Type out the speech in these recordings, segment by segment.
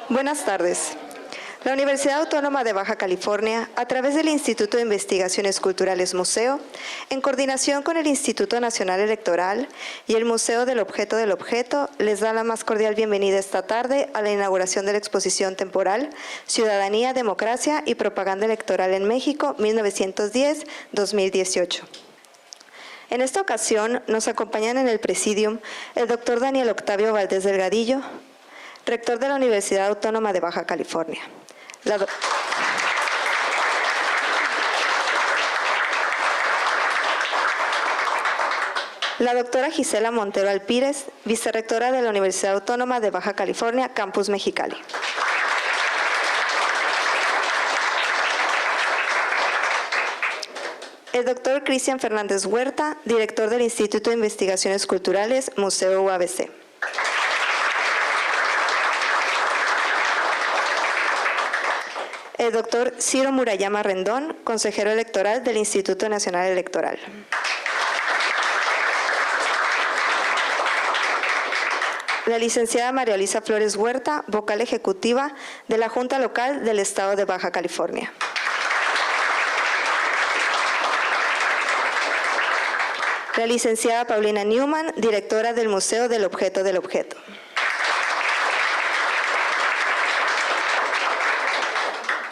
Buenas tardes. La Universidad Autónoma de Baja California, a través del Instituto de Investigaciones Culturales Museo, en coordinación con el Instituto Nacional Electoral y el Museo del Objeto, les da la más cordial bienvenida esta tarde a la inauguración de la exposición temporal Ciudadanía, Democracia y Propaganda Electoral en México, 1910-2018. En esta ocasión nos acompañan en el presidium el doctor Daniel Octavio Valdés Delgadillo, rector de la Universidad Autónoma de Baja California. La doctora Gisela Montero Alpírez, vicerrectora de la Universidad Autónoma de Baja California, Campus Mexicali. El doctor Cristian Fernández Huerta, director del Instituto de Investigaciones Culturales, Museo UABC. El doctor Ciro Murayama Rendón, consejero electoral del Instituto Nacional Electoral. La licenciada María Luisa Flores Huerta, vocal ejecutiva de la Junta Local del Estado de Baja California. La licenciada Paulina Newman, directora del Museo del Objeto.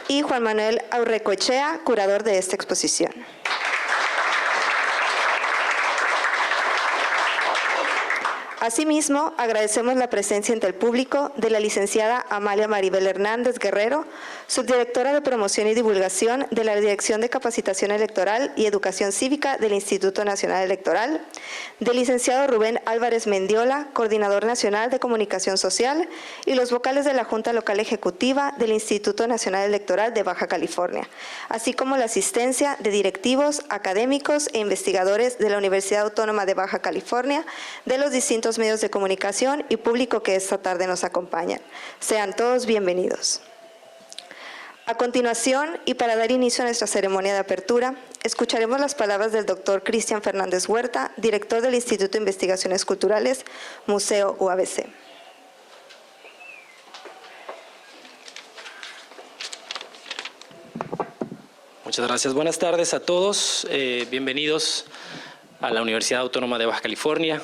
Y Juan Manuel Aurrecoechea, curador de esta exposición. Asimismo, agradecemos la presencia entre el público de la licenciada Amalia Maribel Hernández Guerrero, subdirectora de Promoción y Divulgación de la Dirección de Capacitación Electoral y Educación Cívica del Instituto Nacional Electoral, del licenciado Rubén Álvarez Mendiola, coordinador nacional de Comunicación Social, y los vocales de la Junta Local Ejecutiva del Instituto Nacional Electoral de Baja California, así como la asistencia de directivos, académicos e investigadores de la Universidad Autónoma de Baja California, de los distintos medios de comunicación y público que esta tarde nos acompañan. Sean todos bienvenidos. A continuación, y para dar inicio a nuestra ceremonia de apertura, escucharemos las palabras del doctor Cristian Fernández Huerta, director del Instituto de Investigaciones Culturales, Museo UABC. Muchas gracias. Buenas tardes a todos. Bienvenidos a la Universidad Autónoma de Baja California,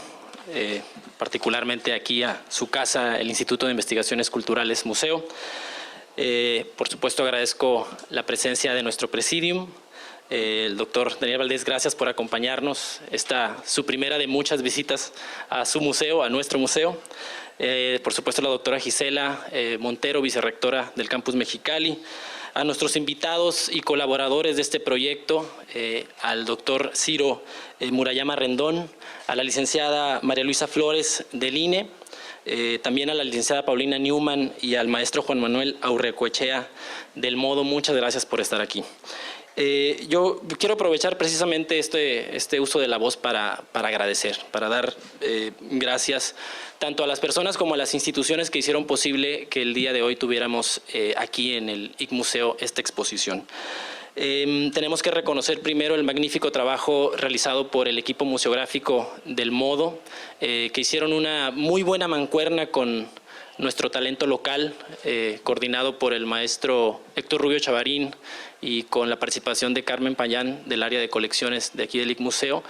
particularmente aquí a su casa, el Instituto de Investigaciones Culturales Museo. Por supuesto, agradezco la presencia de nuestro presidium. El doctor Daniel Valdés, gracias por acompañarnos. Esta su primera de muchas visitas a su museo, a nuestro museo. Por supuesto, la doctora Gisela Montero, vicerrectora del Campus Mexicali. A nuestros invitados y colaboradores de este proyecto, al doctor Ciro Murayama Rendón, a la licenciada María Luisa Flores del INE, también a la licenciada Paulina Newman y al maestro Juan Manuel Aurrecoechea del Modo. Muchas gracias por estar aquí. Yo quiero aprovechar precisamente este uso de la voz para agradecer, para dar gracias tanto a las personas como a las instituciones que hicieron posible que el día de hoy tuviéramos aquí en el IC Museo esta exposición. Tenemos que reconocer primero el magnífico trabajo realizado por el equipo museográfico del Modo, que hicieron una muy buena mancuerna con nuestro talento local, coordinado por el maestro Héctor Rubio Chavarín y con la participación de Carmen Payán del área de colecciones de aquí del IC Museo.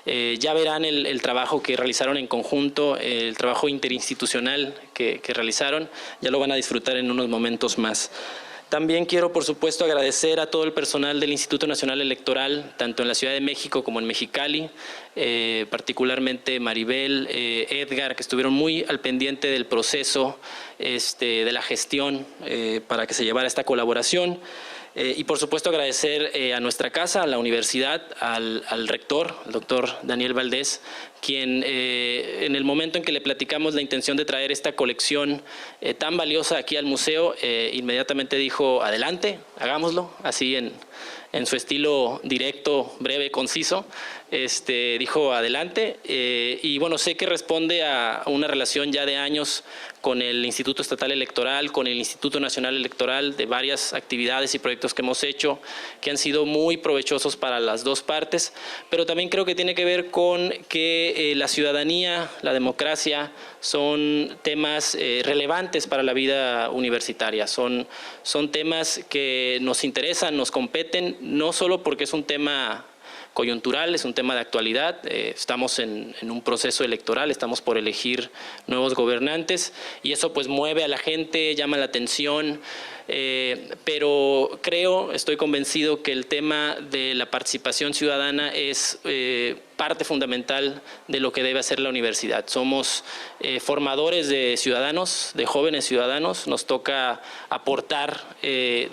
Ya verán el trabajo que realizaron en conjunto, el trabajo interinstitucional que realizaron, ya lo van a disfrutar en unos momentos más. También quiero, por supuesto, agradecer a todo el personal del Instituto Nacional Electoral, tanto en la Ciudad de México como en Mexicali, particularmente Maribel, Edgar, que estuvieron muy al pendiente del proceso, de la gestión para que se llevara esta colaboración. Y por supuesto agradecer a nuestra casa, a la universidad, al rector, el doctor Daniel Valdés, quien en el momento en que le platicamos la intención de traer esta colección tan valiosa aquí al museo, inmediatamente dijo, adelante, hagámoslo, así en su estilo directo, breve, conciso, dijo adelante. Y bueno, sé que responde a una relación ya de años con el Instituto Estatal Electoral, con el Instituto Nacional Electoral, de varias actividades y proyectos que hemos hecho, que han sido muy provechosos para las dos partes, pero también creo que tiene que ver con que la ciudadanía, la democracia, son temas relevantes para la vida universitaria, son temas que nos interesan, nos competen, no solo porque es un tema coyuntural, es un tema de actualidad, estamos en un proceso electoral, estamos por elegir nuevos gobernantes y eso pues mueve a la gente, llama la atención, pero estoy convencido que el tema de la participación ciudadana es parte fundamental de lo que debe hacer la universidad. Somos formadores de ciudadanos, de jóvenes ciudadanos, nos toca aportar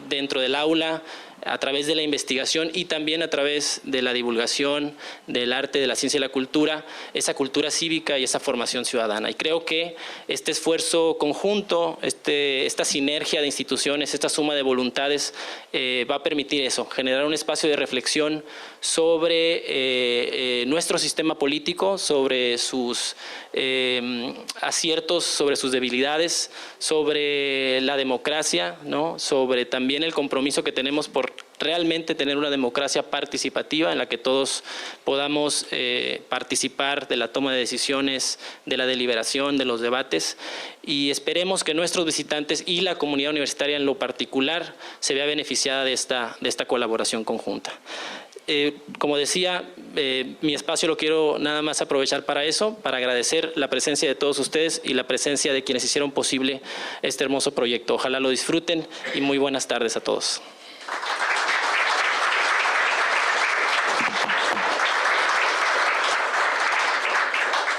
dentro del aula, a través de la investigación y también a través de la divulgación del arte, de la ciencia y la cultura, esa cultura cívica y esa formación ciudadana. Y creo que este esfuerzo conjunto, esta sinergia de instituciones, esta suma de voluntades va a permitir eso, generar un espacio de reflexión sobre nuestro sistema político, sobre sus aciertos, sobre sus debilidades, sobre la democracia, ¿no? Sobre también el compromiso que tenemos por realmente tener una democracia participativa en la que todos podamos participar de la toma de decisiones, de la deliberación, de los debates, y esperemos que nuestros visitantes y la comunidad universitaria en lo particular se vea beneficiada de esta colaboración conjunta. Como decía, mi espacio lo quiero nada más aprovechar para eso, para agradecer la presencia de todos ustedes y la presencia de quienes hicieron posible este hermoso proyecto. Ojalá lo disfruten y muy buenas tardes a todos.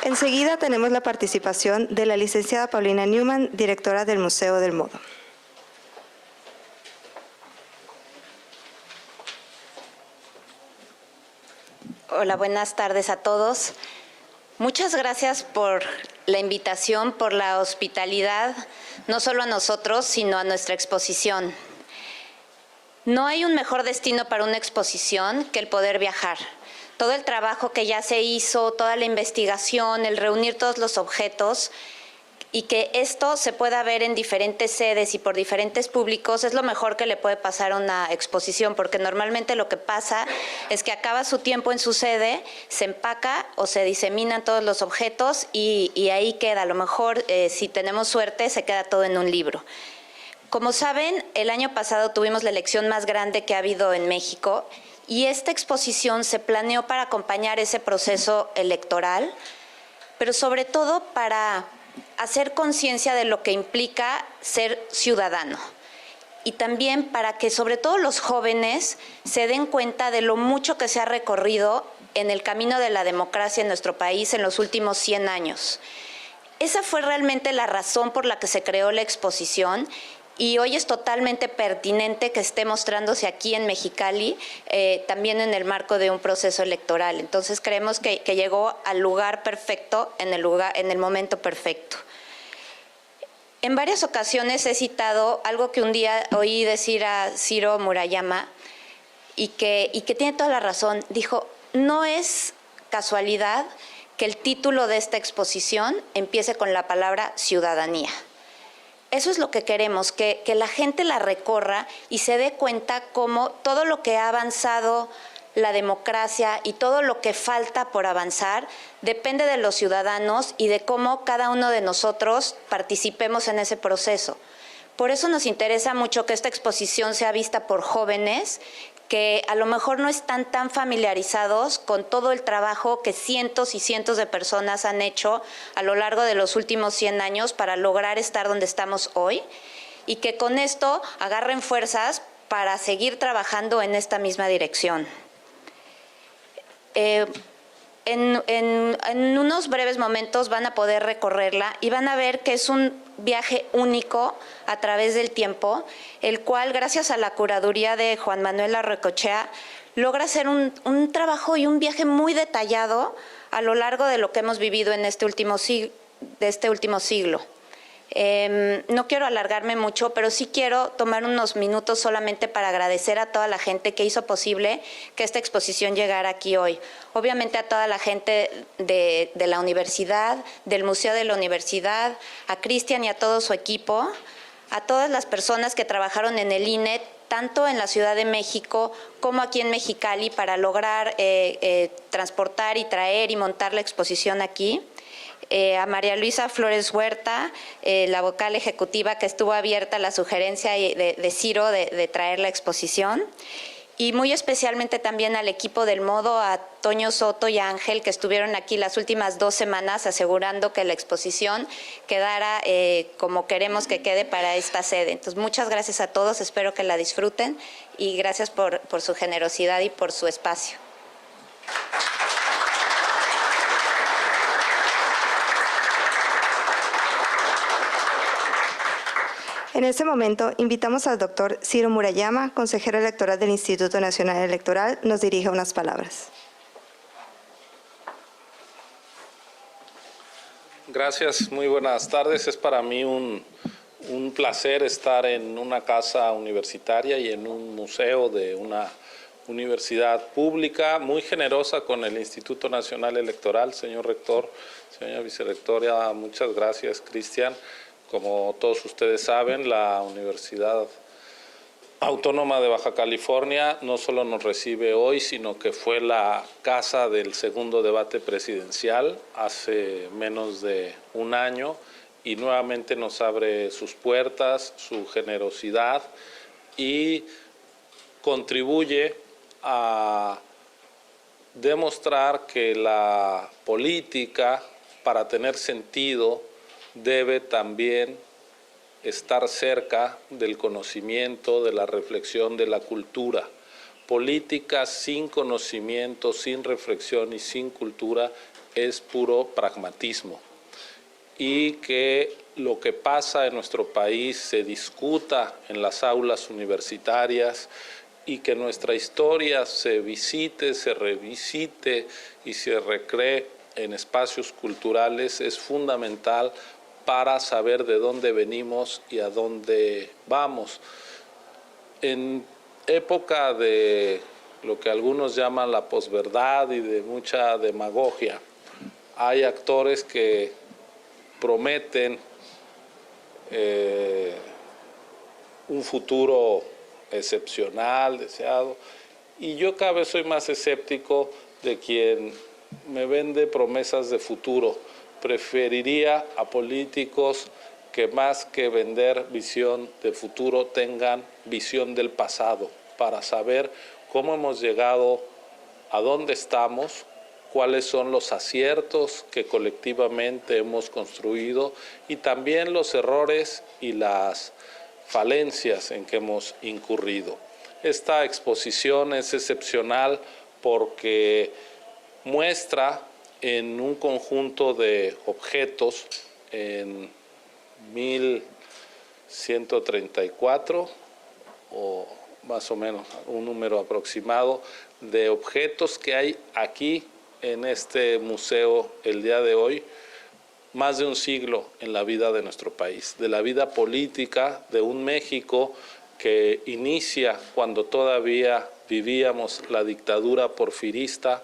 Enseguida tenemos la participación de la licenciada Paulina Newman, directora del Museo del Modo. Hola, buenas tardes a todos. Muchas gracias por la invitación, por la hospitalidad, no solo a nosotros, sino a nuestra exposición. No hay un mejor destino para una exposición que el poder viajar. Todo el trabajo que ya se hizo, toda la investigación, el reunir todos los objetos y que esto se pueda ver en diferentes sedes y por diferentes públicos es lo mejor que le puede pasar a una exposición, porque normalmente lo que pasa es que acaba su tiempo en su sede, se empaca o se diseminan todos los objetos y ahí queda. A lo mejor, si tenemos suerte, se queda todo en un libro. Como saben, el año pasado tuvimos la elección más grande que ha habido en México y esta exposición se planeó para acompañar ese proceso electoral, pero sobre todo para hacer conciencia de lo que implica ser ciudadano y también para que sobre todo los jóvenes se den cuenta de lo mucho que se ha recorrido en el camino de la democracia en nuestro país en los últimos 100 años. Esa fue realmente la razón por la que se creó la exposición y hoy es totalmente pertinente que esté mostrándose aquí en Mexicali, también en el marco de un proceso electoral. Entonces creemos que llegó al lugar perfecto, en el momento perfecto. En varias ocasiones he citado algo que un día oí decir a Ciro Murayama y que tiene toda la razón. Dijo, no es casualidad que el título de esta exposición empiece con la palabra ciudadanía. Eso es lo que queremos, que la gente la recorra y se dé cuenta cómo todo lo que ha avanzado la democracia y todo lo que falta por avanzar depende de los ciudadanos y de cómo cada uno de nosotros participemos en ese proceso. Por eso nos interesa mucho que esta exposición sea vista por jóvenes que a lo mejor no están tan familiarizados con todo el trabajo que cientos y cientos de personas han hecho a lo largo de los últimos 100 años para lograr estar donde estamos hoy y que con esto agarren fuerzas para seguir trabajando en esta misma dirección. En unos breves momentos van a poder recorrerla y van a ver que es un viaje único a través del tiempo, el cual, gracias a la curaduría de Juan Manuel Arrocochea, logra hacer un trabajo y un viaje muy detallado a lo largo de lo que hemos vivido en este último siglo. No quiero alargarme mucho, pero sí quiero tomar unos minutos solamente para agradecer a toda la gente que hizo posible que esta exposición llegara aquí hoy. Obviamente a toda la gente de la universidad, del Museo de la Universidad, a Cristian y a todo su equipo, a todas las personas que trabajaron en el INE, tanto en la Ciudad de México como aquí en Mexicali, para lograr transportar y traer y montar la exposición aquí. A María Luisa Flores Huerta, la vocal ejecutiva, que estuvo abierta a la sugerencia de Ciro de traer la exposición. Y muy especialmente también al equipo del Modo, a Toño Soto y a Ángel, que estuvieron aquí las últimas 2 semanas asegurando que la exposición quedara como queremos que quede para esta sede. Entonces, muchas gracias a todos, espero que la disfruten y gracias por su generosidad y por su espacio. En este momento, invitamos al doctor Ciro Murayama, consejero electoral del Instituto Nacional Electoral, nos dirige unas palabras. Gracias, muy buenas tardes. Es para mí un placer estar en una casa universitaria y en un museo de una universidad pública muy generosa con el Instituto Nacional Electoral. Señor rector, señora vicerrectora, muchas gracias, Cristian. Como todos ustedes saben, la Universidad Autónoma de Baja California no solo nos recibe hoy, sino que fue la casa del segundo debate presidencial hace menos de un año y nuevamente nos abre sus puertas, su generosidad y contribuye a demostrar que la política, para tener sentido, debe también estar cerca del conocimiento, de la reflexión, de la cultura. Política sin conocimiento, sin reflexión y sin cultura es puro pragmatismo. Y que lo que pasa en nuestro país se discuta en las aulas universitarias y que nuestra historia se visite, se revisite y se recree en espacios culturales es fundamental para saber de dónde venimos y a dónde vamos. En época de lo que algunos llaman la posverdad y de mucha demagogia, hay actores que prometen un futuro excepcional, deseado, y yo cada vez soy más escéptico de quien me vende promesas de futuro. Preferiría a políticos que más que vender visión de futuro tengan visión del pasado para saber cómo hemos llegado, a dónde estamos, cuáles son los aciertos que colectivamente hemos construido y también los errores y las falencias en que hemos incurrido. Esta exposición es excepcional porque muestra en un conjunto de objetos en 1134 o más o menos un número aproximado de objetos que hay aquí en este museo el día de hoy, más de un siglo en la vida de nuestro país, de la vida política de un México que inicia cuando todavía vivíamos la dictadura porfirista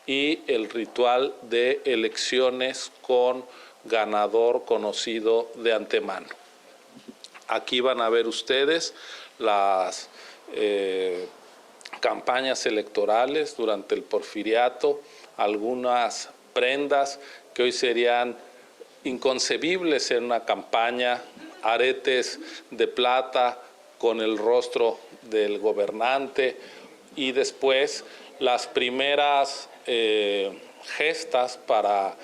y el ritual de elecciones con ganador conocido de antemano. Aquí van a ver ustedes las campañas electorales durante el porfiriato, algunas prendas que hoy serían inconcebibles en una campaña, aretes de plata con el rostro del gobernante y después las primeras gestas para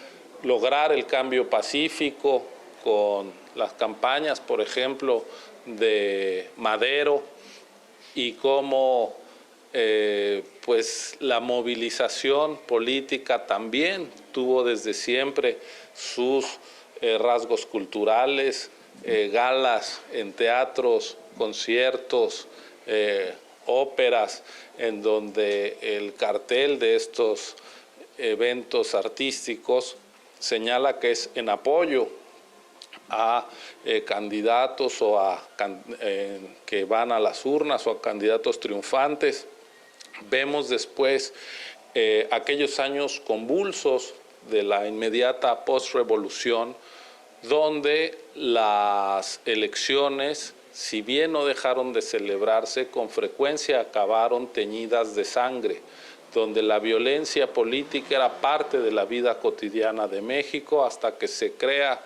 lograr el cambio pacífico con las campañas, por ejemplo, de Madero y cómo pues la movilización política también tuvo desde siempre sus rasgos culturales, galas en teatros, conciertos, óperas, en donde el cartel de estos eventos artísticos señala que es en apoyo a candidatos o que van a las urnas o a candidatos triunfantes. Vemos después aquellos años convulsos de la inmediata postrevolución, donde las elecciones, si bien no dejaron de celebrarse, con frecuencia acabaron teñidas de sangre, donde la violencia política era parte de la vida cotidiana de México, hasta que se crea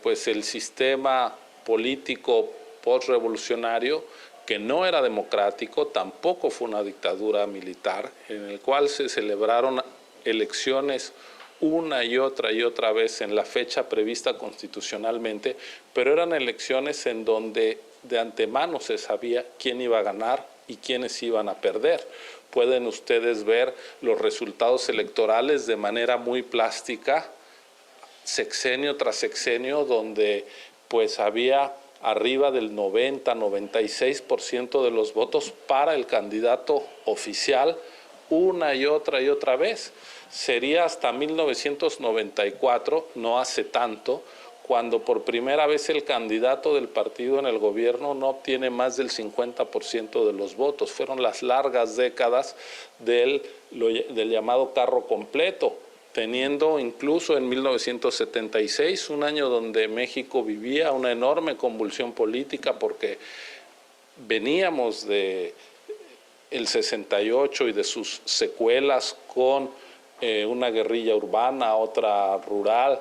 pues el sistema político postrevolucionario, que no era democrático, tampoco fue una dictadura militar, en el cual se celebraron elecciones una y otra vez en la fecha prevista constitucionalmente, pero eran elecciones en donde de antemano se sabía quién iba a ganar y quiénes iban a perder. Pueden ustedes ver los resultados electorales de manera muy plástica, sexenio tras sexenio, donde pues había arriba del 90-96% de los votos para el candidato oficial una y otra vez. Sería hasta 1994, no hace tanto, cuando por primera vez el candidato del partido en el gobierno no obtiene más del 50% de los votos. Fueron las largas décadas del llamado carro completo, teniendo incluso en 1976, un año donde México vivía una enorme convulsión política porque veníamos de el 68 y de sus secuelas con una guerrilla urbana, otra rural,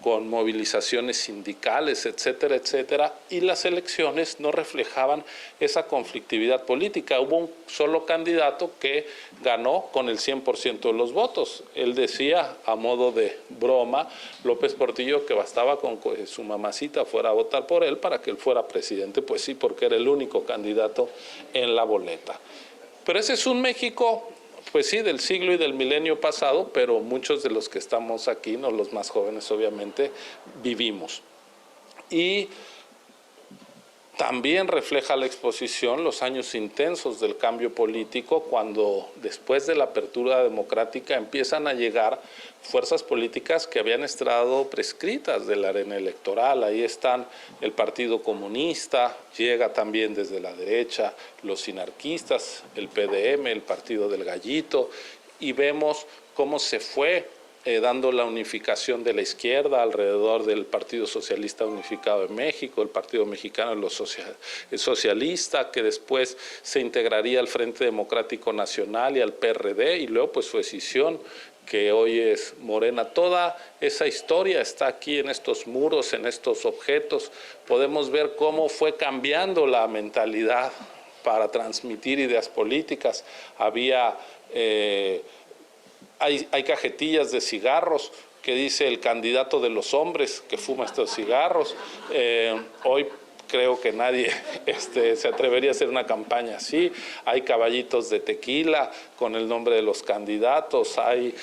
con movilizaciones sindicales, etcétera, etcétera, y las elecciones no reflejaban esa conflictividad política. Hubo un solo candidato que ganó con el 100% de los votos. Él decía, a modo de broma, López Portillo, que bastaba con que su mamacita fuera a votar por él para que él fuera presidente. Pues sí, porque era el único candidato en la boleta. Pero ese es un México, pues sí, del siglo y del milenio pasado, pero muchos de los que estamos aquí, no los más jóvenes obviamente, vivimos. Y también refleja la exposición los años intensos del cambio político, cuando después de la apertura democrática empiezan a llegar fuerzas políticas que habían estado prescritas de la arena electoral. Ahí están el Partido Comunista, llega también desde la derecha, los sinarquistas, el PDM, el Partido del Gallito, y vemos cómo se fue dando la unificación de la izquierda alrededor del Partido Socialista Unificado de México, el Partido Mexicano de los Socialista, que después se integraría al Frente Democrático Nacional y al PRD, y luego pues su escisión, que hoy es Morena. Toda esa historia está aquí en estos muros, en estos objetos. Podemos ver cómo fue cambiando la mentalidad para transmitir ideas políticas. Hay cajetillas de cigarros que dice el candidato de los hombres que fuma estos cigarros. Hoy creo que nadie se atrevería a hacer una campaña así. Hay caballitos de tequila con el nombre de los candidatos, hay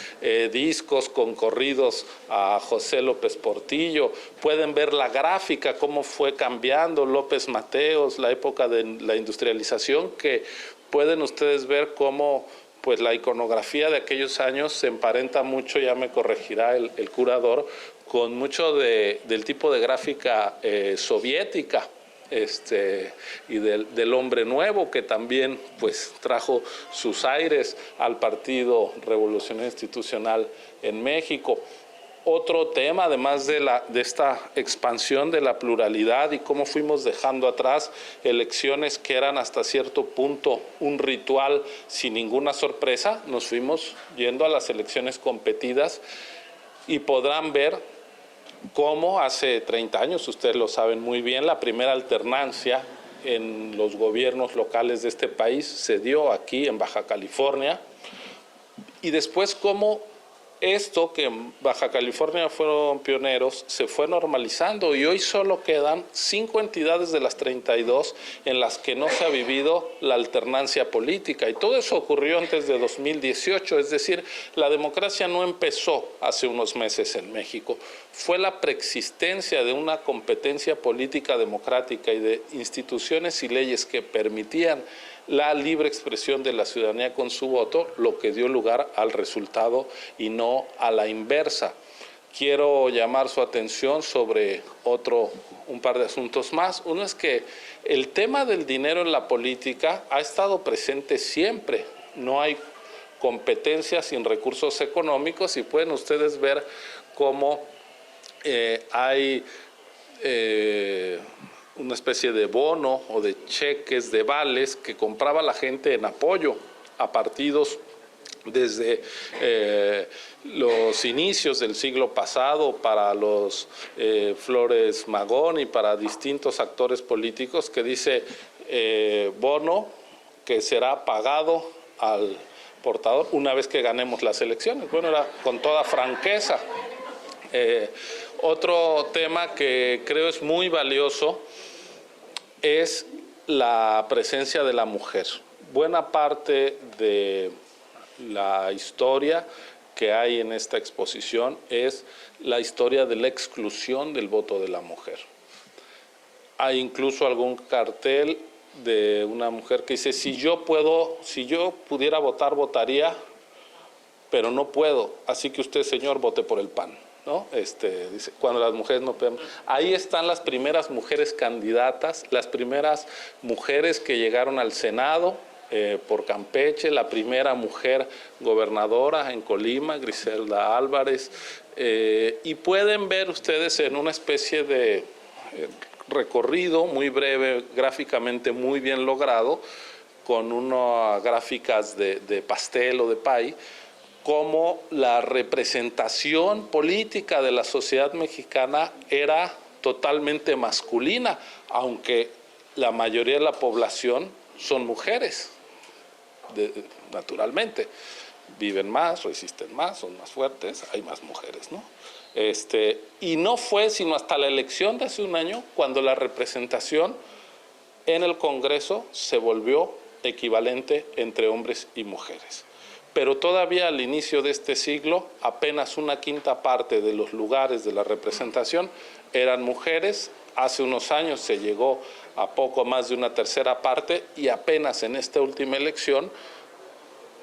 discos con corridos a José López Portillo. Pueden ver la gráfica, cómo fue cambiando López Mateos, la época de la industrialización, que pueden ustedes ver cómo pues la iconografía de aquellos años se emparenta mucho, ya me corregirá el curador, con mucho del tipo de gráfica soviética, y del hombre nuevo, que también pues trajo sus aires al Partido Revolucionario Institucional en México. Otro tema, además de esta expansión de la pluralidad y cómo fuimos dejando atrás elecciones que eran hasta cierto punto un ritual sin ninguna sorpresa, nos fuimos yendo a las elecciones competidas, y podrán ver cómo hace 30 años, ustedes lo saben muy bien, la primera alternancia en los gobiernos locales de este país se dio aquí en Baja California, y después cómo esto, que en Baja California fueron pioneros, se fue normalizando, y hoy solo quedan 5 entidades de las 32 en las que no se ha vivido la alternancia política, y todo eso ocurrió antes de 2018, es decir, la democracia no empezó hace unos meses en México, fue la preexistencia de una competencia política democrática y de instituciones y leyes que permitían la libre expresión de la ciudadanía con su voto, lo que dio lugar al resultado y no a la inversa. quiero llamar su atención sobre un par de asuntos más. Uno es que el tema del dinero en la política ha estado presente siempre. No hay competencia sin recursos económicos y pueden ustedes ver cómo hay una especie de bono o de cheques, de vales que compraba la gente en apoyo a partidos desde los inicios del siglo pasado para los Flores Magón y para distintos actores políticos, que dice bono que será pagado al portador una vez que ganemos las elecciones. Bueno, era con toda franqueza. Otro tema que creo es muy valioso es la presencia de la mujer. Buena parte de la historia que hay en esta exposición es la historia de la exclusión del voto de la mujer. Hay incluso algún cartel de una mujer que dice, si yo pudiera votar, votaría, pero no puedo, así que usted, señor, vote por el PAN, ¿no? Dice, cuando las mujeres no pueden. Ahí están las primeras mujeres candidatas, las primeras mujeres que llegaron al Senado por Campeche, la primera mujer gobernadora en Colima, Griselda Álvarez, y pueden ver ustedes en una especie de recorrido muy breve, gráficamente muy bien logrado, con unas gráficas de pastel o de pay, cómo la representación política de la sociedad mexicana era totalmente masculina, aunque la mayoría de la población son mujeres, naturalmente. Viven más, resisten más, son más fuertes, hay más mujeres, ¿no? Y no fue sino hasta la elección de hace un año cuando la representación en el Congreso se volvió equivalente entre hombres y mujeres. Pero todavía al inicio de este siglo, apenas una quinta parte de los lugares de la representación eran mujeres. Hace unos años se llegó a poco más de una tercera parte y apenas en esta última elección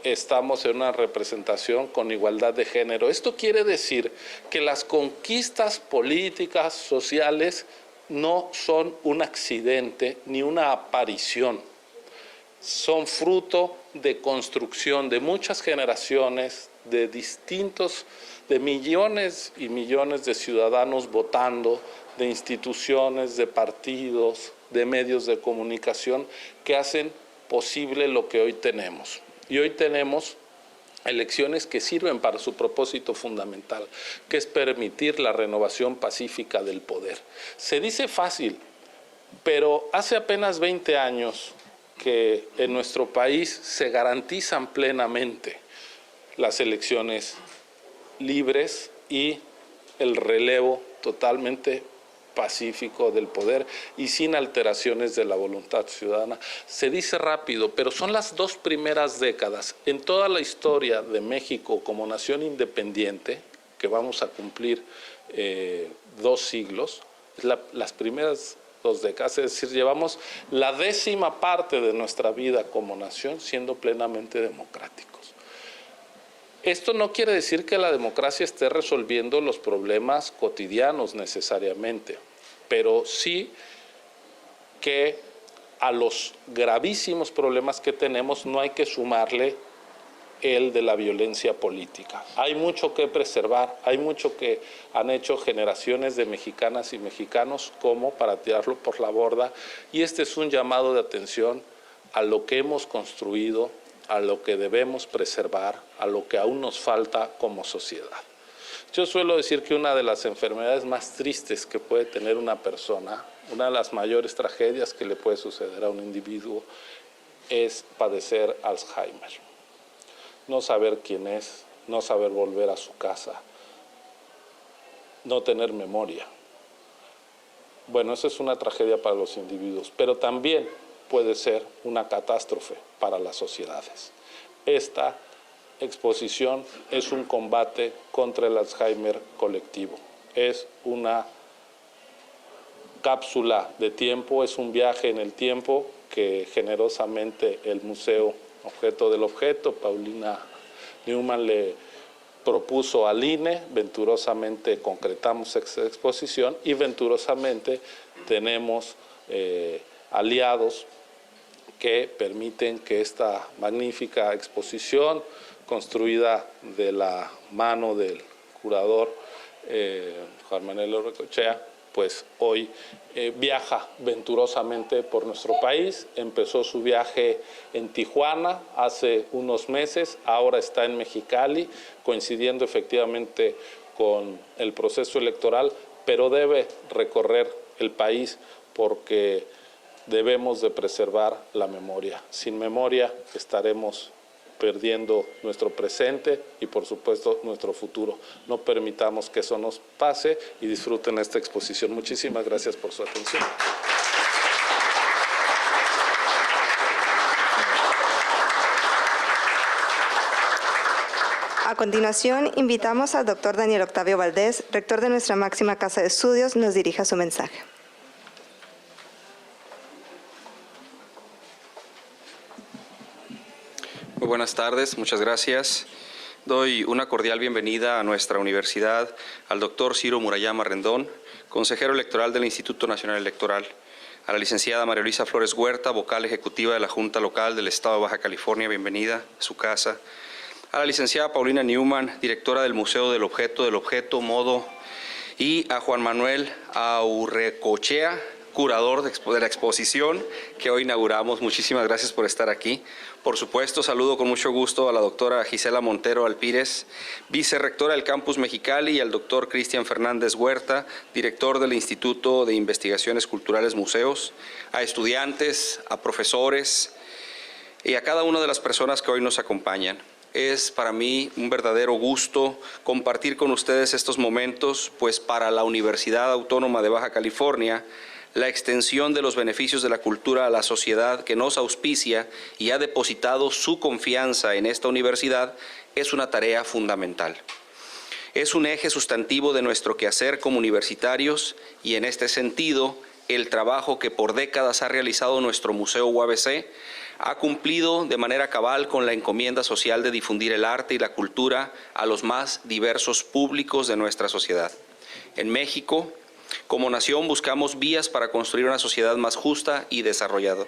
estamos en una representación con igualdad de género. Esto quiere decir que las conquistas políticas, sociales, no son un accidente ni una aparición. Son fruto de construcción de muchas generaciones, de millones y millones de ciudadanos votando, de instituciones, de partidos, de medios de comunicación que hacen posible lo que hoy tenemos. Y hoy tenemos elecciones que sirven para su propósito fundamental, que es permitir la renovación pacífica del poder. Se dice fácil, pero hace apenas 20 años que en nuestro país se garantizan plenamente las elecciones libres y el relevo totalmente pacífico del poder y sin alteraciones de la voluntad ciudadana. Se dice rápido, pero son las 2 primeras décadas en toda la historia de México como nación independiente, que vamos a cumplir 2 siglos, las primeras 2 décadas, es decir, llevamos la 10ª parte de nuestra vida como nación siendo plenamente democráticos. Esto no quiere decir que la democracia esté resolviendo los problemas cotidianos necesariamente, pero sí que a los gravísimos problemas que tenemos no hay que sumarle el de la violencia política. Hay mucho que preservar, hay mucho que han hecho generaciones de mexicanas y mexicanos como para tirarlo por la borda, y este es un llamado de atención a lo que hemos construido, a lo que debemos preservar, a lo que aún nos falta como sociedad. Yo suelo decir que una de las enfermedades más tristes que puede tener una persona, una de las mayores tragedias que le puede suceder a un individuo, es padecer Alzheimer. No saber quién es, no saber volver a su casa, no tener memoria. Bueno, eso es una tragedia para los individuos, pero también puede ser una catástrofe para las sociedades. Esta exposición es un combate contra el Alzheimer colectivo. Es una cápsula de tiempo, es un viaje en el tiempo que generosamente el Museo Objeto del Objeto, Paulina Newman, le propuso al INE, venturosamente concretamos esta exposición y venturosamente tenemos aliados que permiten que esta magnífica exposición, construida de la mano del curador Juan Manuel Urrecoechea, pues hoy viaja venturosamente por nuestro país. Empezó su viaje en Tijuana hace unos meses, ahora está en Mexicali, coincidiendo efectivamente con el proceso electoral, pero debe recorrer el país porque debemos de preservar la memoria. Sin memoria estaremos perdiendo nuestro presente y por supuesto nuestro futuro. No permitamos que eso nos pase y disfruten esta exposición. Muchísimas gracias por su atención. A continuación, invitamos al doctor Daniel Octavio Valdés, rector de nuestra máxima casa de estudios, nos dirija su mensaje. Muy buenas tardes, muchas gracias. Doy una cordial bienvenida a nuestra universidad al doctor Ciro Murayama Rendón, consejero electoral del Instituto Nacional Electoral, a la licenciada María Luisa Flores Huerta, vocal ejecutiva de la Junta Local del Estado de Baja California, bienvenida a su casa, a la licenciada Paulina Newman, directora del Museo del Objeto, Modo, y a Juan Manuel Urrecoechea, curador de la exposición que hoy inauguramos. Muchísimas gracias por estar aquí. Por supuesto, saludo con mucho gusto a la doctora Gisela Montero Alpírez, vicerrectora del Campus Mexicali, y al doctor Cristian Fernández Huerta, director del Instituto de Investigaciones Culturales Museos, a estudiantes, a profesores y a cada una de las personas que hoy nos acompañan. Es para mí un verdadero gusto compartir con ustedes estos momentos, pues para la Universidad Autónoma de Baja California, la extensión de los beneficios de la cultura a la sociedad que nos auspicia y ha depositado su confianza en esta universidad es una tarea fundamental. Es un eje sustantivo de nuestro quehacer como universitarios y en este sentido el trabajo que por décadas ha realizado nuestro Museo UABC ha cumplido de manera cabal con la encomienda social de difundir el arte y la cultura a los más diversos públicos de nuestra sociedad. En México, como nación, buscamos vías para construir una sociedad más justa y desarrollada,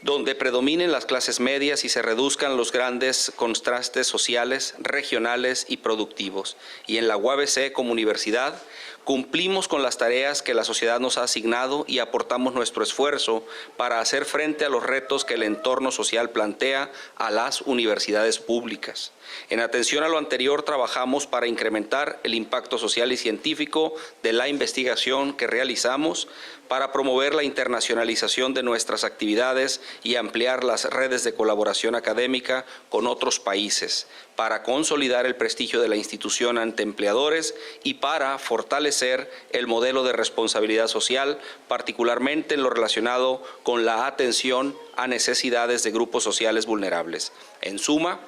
donde predominen las clases medias y se reduzcan los grandes contrastes sociales, regionales y productivos. Y en la UABC como universidad, cumplimos con las tareas que la sociedad nos ha asignado y aportamos nuestro esfuerzo para hacer frente a los retos que el entorno social plantea a las universidades públicas. En atención a lo anterior, trabajamos para incrementar el impacto social y científico de la investigación que realizamos, para promover la internacionalización de nuestras actividades y ampliar las redes de colaboración académica con otros países, para consolidar el prestigio de la institución ante empleadores y para fortalecer el modelo de responsabilidad social, particularmente en lo relacionado con la atención a necesidades de grupos sociales vulnerables. En suma,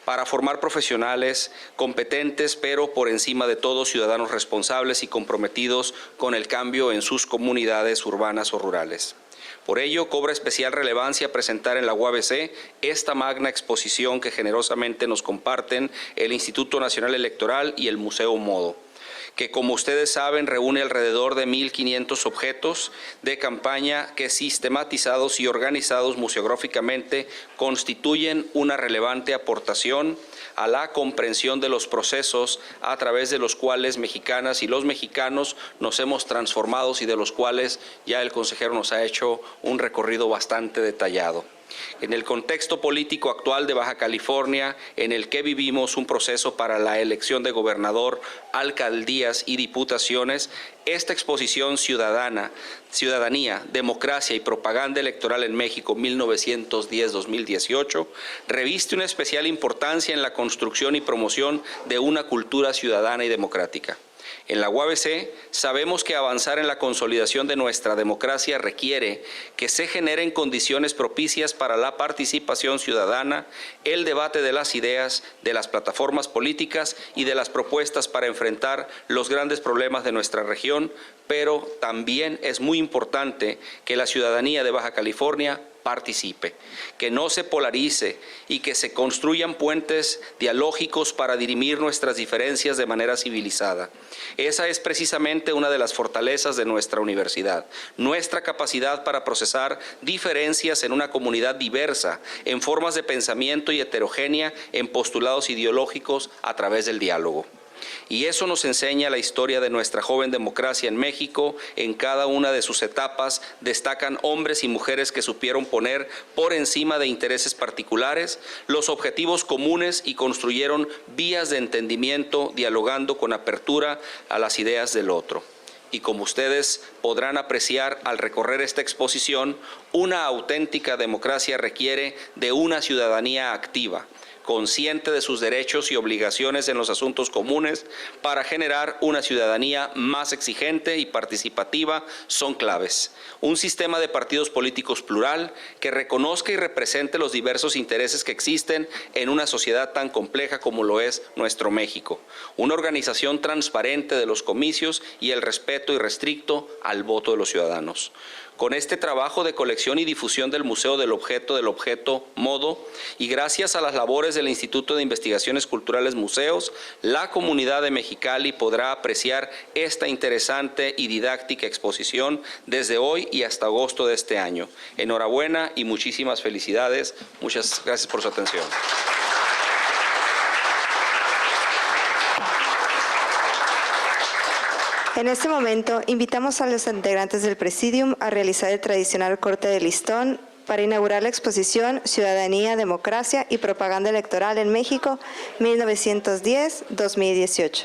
para formar profesionales competentes, pero por encima de todo ciudadanos responsables y comprometidos con el cambio en sus comunidades urbanas o rurales. Por ello, cobra especial relevancia presentar en la UABC esta magna exposición que generosamente nos comparten el Instituto Nacional Electoral y el Museo Modo, que como ustedes saben reúne alrededor de 1.500 objetos de campaña que sistematizados y organizados museográficamente constituyen una relevante aportación a la comprensión de los procesos a través de los cuales mexicanas y los mexicanos nos hemos transformado y de los cuales ya el consejero nos ha hecho un recorrido bastante detallado. En el contexto político actual de Baja California, en el que vivimos un proceso para la elección de gobernador, alcaldías y diputaciones, esta exposición Ciudadanía, Democracia y Propaganda Electoral en México 1910-2018 reviste una especial importancia en la construcción y promoción de una cultura ciudadana y democrática. En la UABC sabemos que avanzar en la consolidación de nuestra democracia requiere que se generen condiciones propicias para la participación ciudadana, el debate de las ideas, de las plataformas políticas y de las propuestas para enfrentar los grandes problemas de nuestra región, pero también es muy importante que la ciudadanía de Baja California participe, que no se polarice y que se construyan puentes dialógicos para dirimir nuestras diferencias de manera civilizada. Esa es precisamente una de las fortalezas de nuestra universidad, nuestra capacidad para procesar diferencias en una comunidad diversa, en formas de pensamiento y heterogénea, en postulados ideológicos a través del diálogo. Y eso nos enseña la historia de nuestra joven democracia en México. En cada una de sus etapas destacan hombres y mujeres que supieron poner por encima de intereses particulares los objetivos comunes y construyeron vías de entendimiento, dialogando con apertura a las ideas del otro. Y como ustedes podrán apreciar al recorrer esta exposición, una auténtica democracia requiere de una ciudadanía activa, consciente de sus derechos y obligaciones en los asuntos comunes. Para generar una ciudadanía más exigente y participativa son claves. Un sistema de partidos políticos plural que reconozca y represente los diversos intereses que existen en una sociedad tan compleja como lo es nuestro México. Una organización transparente de los comicios y el respeto irrestricto al voto de los ciudadanos. Con este trabajo de colección y difusión del Museo del Objeto Modo, y gracias a las labores del Instituto de Investigaciones Culturales Museos, la comunidad de Mexicali podrá apreciar esta interesante y didáctica exposición desde hoy y hasta agosto de este año. Enhorabuena y muchísimas felicidades. Muchas gracias por su atención. En este momento, invitamos a los integrantes del Presidium a realizar el tradicional corte de listón para inaugurar la exposición Ciudadanía, Democracia y Propaganda Electoral en México, 1910-2018.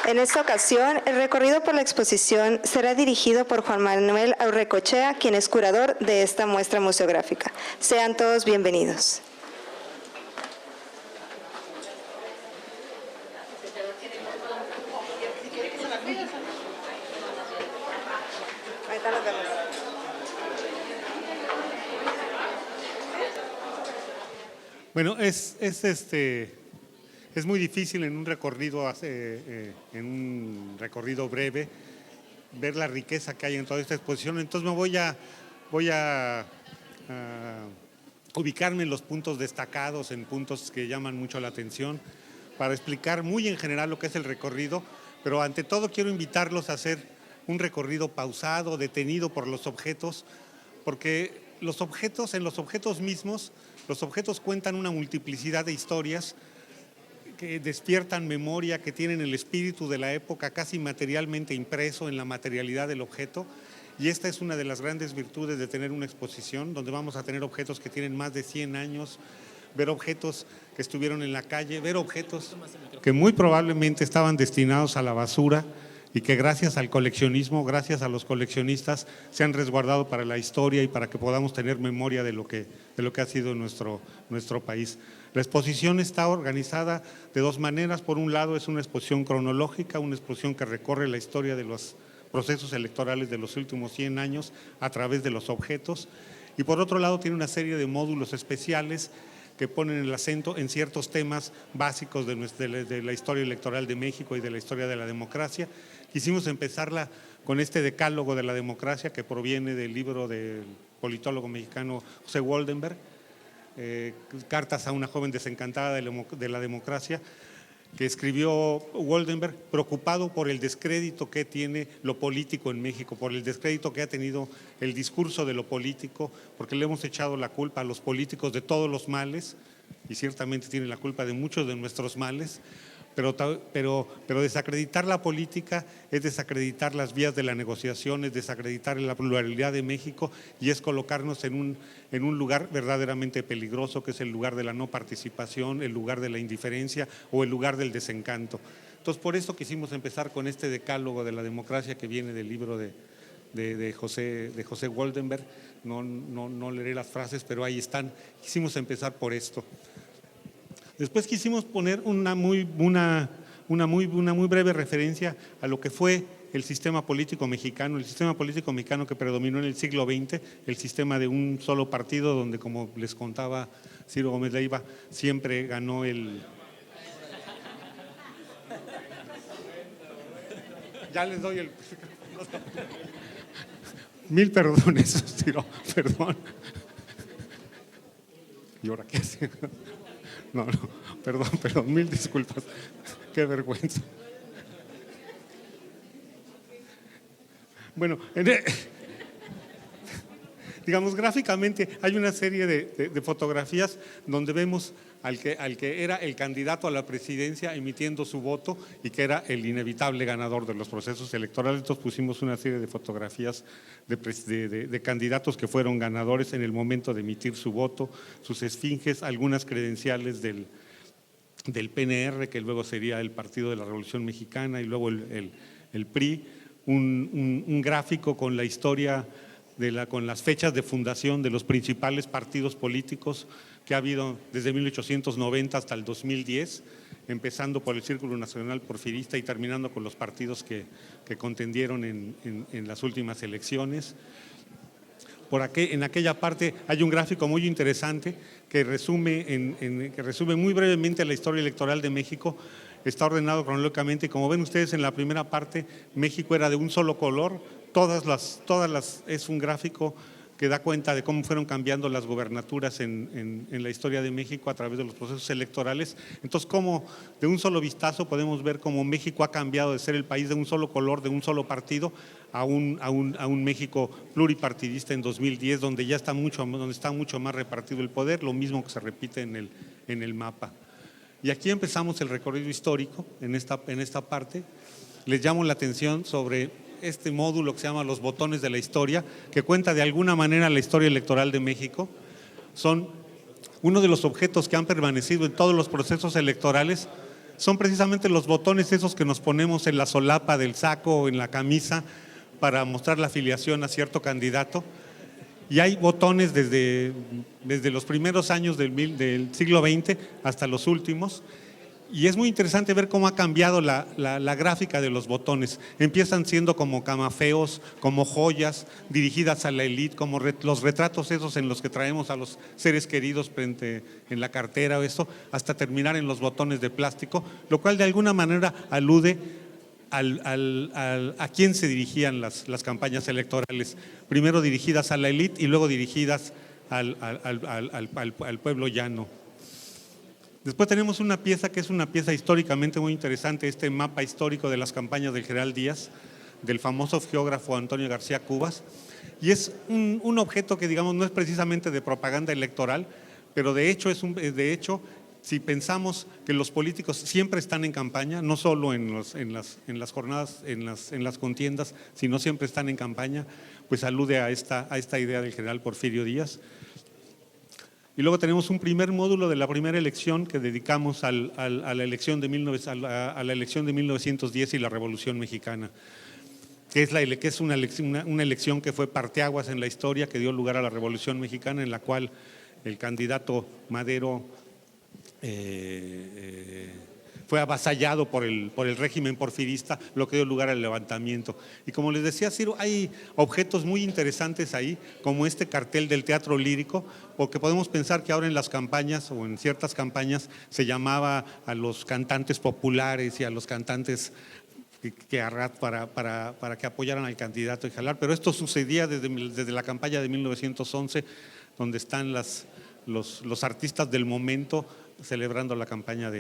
En esta ocasión, el recorrido por la exposición será dirigido por Juan Manuel Aurrecochea, quien es curador de esta muestra museográfica. Sean todos bienvenidos. Bueno, es muy difícil en un recorrido breve ver la riqueza que hay en toda esta exposición. Entonces me voy a ubicarme en los puntos destacados, en puntos que llaman mucho la atención, para explicar muy en general lo que es el recorrido, pero ante todo quiero invitarlos a hacer un recorrido pausado, detenido por los objetos, porque en los objetos mismos, los objetos cuentan una multiplicidad de historias que despiertan memoria, que tienen el espíritu de la época casi materialmente impreso en la materialidad del objeto. Y esta es una de las grandes virtudes de tener una exposición, donde vamos a tener objetos que tienen más de 100 años, ver objetos que estuvieron en la calle, ver objetos que muy probablemente estaban destinados a la basura y que gracias al coleccionismo, gracias a los coleccionistas, se han resguardado para la historia y para que podamos tener memoria de lo que ha sido nuestro país. La exposición está organizada de dos maneras. Por un lado, es una exposición cronológica, una exposición que recorre la historia de los procesos electorales de los últimos 100 años a través de los objetos. Y por otro lado, tiene una serie de módulos especiales que ponen el acento en ciertos temas básicos de la historia electoral de México y de la historia de la democracia. Quisimos empezarla con este decálogo de la democracia que proviene del libro del politólogo mexicano José Woldenberg, Cartas a una joven desencantada de la democracia, que escribió Woldenberg preocupado por el descrédito que tiene lo político en México, por el descrédito que ha tenido el discurso de lo político, porque le hemos echado la culpa a los políticos de todos los males, y ciertamente tienen la culpa de muchos de nuestros males, pero desacreditar la política es desacreditar las vías de la negociación, es desacreditar la pluralidad de México y es colocarnos en un lugar verdaderamente peligroso, que es el lugar de la no participación, el lugar de la indiferencia o el lugar del desencanto. Entonces, por eso quisimos empezar con este decálogo de la democracia que viene del libro de José Goldenberg. No leeré las frases, pero ahí están. Quisimos empezar por esto. Después quisimos poner una muy breve referencia a lo que fue el sistema político mexicano que predominó en el siglo XX, el sistema de un solo partido, donde, como les contaba Ciro Gómez Leiva, siempre ganó el… Ya les doy el… Mil perdones, Ciro, perdón. ¿Y ahora qué hace? No, perdón, mil disculpas. Qué vergüenza. Bueno, digamos, gráficamente hay una serie de fotografías donde vemos al que era el candidato a la presidencia emitiendo su voto y que era el inevitable ganador de los procesos electorales. Entonces pusimos una serie de fotografías de candidatos que fueron ganadores en el momento de emitir su voto, sus esfinges, algunas credenciales del PNR, que luego sería el Partido de la Revolución Mexicana, y luego el PRI, un gráfico con la historia, con las fechas de fundación de los principales partidos políticos que ha habido desde 1890 hasta el 2010, empezando por el Círculo Nacional Porfirista y terminando con los partidos que contendieron en las últimas elecciones. En aquella parte hay un gráfico muy interesante que resume muy brevemente la historia electoral de México. Está ordenado cronológicamente y, como ven ustedes en la primera parte, México era de un solo color. Es un gráfico que da cuenta de cómo fueron cambiando las gubernaturas en la historia de México a través de los procesos electorales. Entonces, como de un solo vistazo podemos ver cómo México ha cambiado de ser el país de un solo color, de un solo partido, a un México pluripartidista en 2010, donde ya está mucho más repartido el poder, lo mismo que se repite en el mapa. Y aquí empezamos el recorrido histórico en esta parte. Les llamo la atención sobre este módulo que se llama Los Botones de la Historia, que cuenta de alguna manera la historia electoral de México. Son uno de los objetos que han permanecido en todos los procesos electorales, son precisamente los botones esos que nos ponemos en la solapa del saco o en la camisa para mostrar la afiliación a cierto candidato. Y hay botones desde los primeros años del siglo XX hasta los últimos. Y es muy interesante ver cómo ha cambiado la gráfica de los botones. Empiezan siendo como camafeos, como joyas dirigidas a la élite, como los retratos esos en los que traemos a los seres queridos en la cartera o eso, hasta terminar en los botones de plástico, lo cual de alguna manera alude a quién se dirigían las campañas electorales. Primero dirigidas a la élite y luego dirigidas al pueblo llano. Después tenemos una pieza que es una pieza históricamente muy interesante, este mapa histórico de las campañas del general Díaz, del famoso geógrafo Antonio García Cubas, y es un objeto que, digamos, no es precisamente de propaganda electoral, pero de hecho si pensamos que los políticos siempre están en campaña, no solo en las jornadas, en las contiendas, sino siempre están en campaña, pues alude a esta idea del general Porfirio Díaz. Y luego tenemos un primer módulo de la primera elección que dedicamos a la elección de 1910 y la Revolución Mexicana, que es una elección que fue parteaguas en la historia, que dio lugar a la Revolución Mexicana, en la cual el candidato Madero fue avasallado por el régimen porfirista, lo que dio lugar al levantamiento. Y como les decía Ciro, hay objetos muy interesantes ahí, como este cartel del teatro lírico, porque podemos pensar que ahora en las campañas o en ciertas campañas se llamaba a los cantantes populares y a los cantantes para que apoyaran al candidato y jalar, pero esto sucedía desde la campaña de 1911, donde están los artistas del momento celebrando la campaña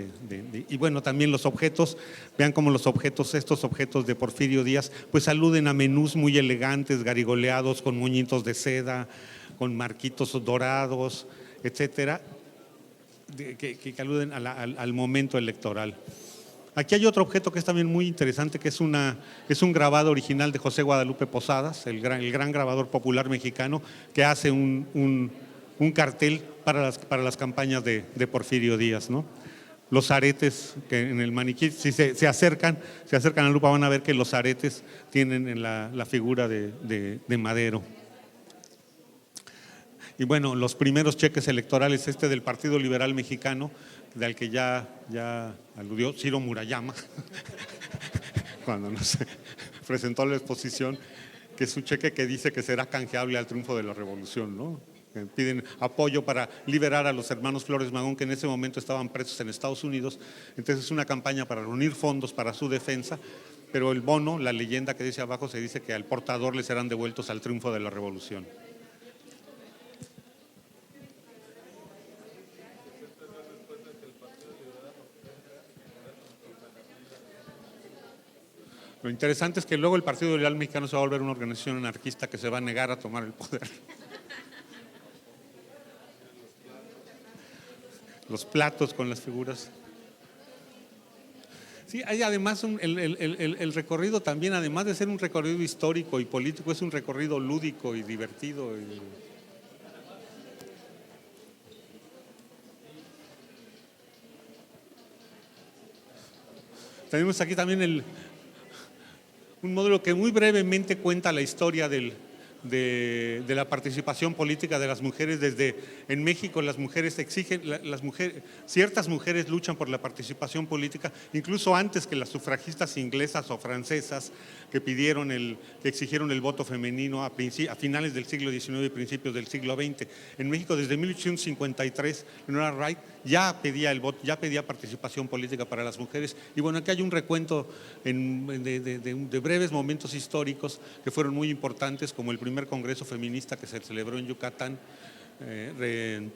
y bueno, también los objetos, vean cómo estos objetos de Porfirio Díaz pues aluden a menús muy elegantes, garigoleados con moñitos de seda, con marquitos dorados, etcétera, que aluden al momento electoral. Aquí hay otro objeto que es también muy interesante, que es un grabado original de José Guadalupe Posadas, el gran grabador popular mexicano, que hace un cartel para las campañas de Porfirio Díaz, ¿no? los aretes que en el maniquí, si se acercan a la lupa van a ver que los aretes tienen en la figura de Madero. Y bueno, los primeros cheques electorales, del Partido Liberal Mexicano, del que ya aludió Ciro Murayama, cuando nos presentó la exposición, que es un cheque que dice que será canjeable al triunfo de la revolución, ¿no? Piden apoyo para liberar a los hermanos Flores Magón, que en ese momento estaban presos en Estados Unidos. Entonces es una campaña para reunir fondos para su defensa, pero el bono, la leyenda que dice abajo, se dice que al portador le serán devueltos al triunfo de la revolución. Lo interesante es que luego el Partido Liberal Mexicano se va a volver una organización anarquista que se va a negar a tomar el poder. Los platos con las figuras. Sí, hay además el recorrido también, además de ser un recorrido histórico y político, es un recorrido lúdico y divertido. Tenemos aquí también un módulo que muy brevemente cuenta la historia de la participación política de las mujeres. En México las mujeres exigen, ciertas mujeres luchan por la participación política, incluso antes que las sufragistas inglesas o francesas que exigieron el voto femenino a finales del siglo XIX y principios del siglo XX. En México desde 1853, Leonora Wright ya pedía el voto, ya pedía participación política para las mujeres. Y bueno, aquí hay un recuento de breves momentos históricos que fueron muy importantes, como el primer congreso feminista que se celebró en Yucatán, en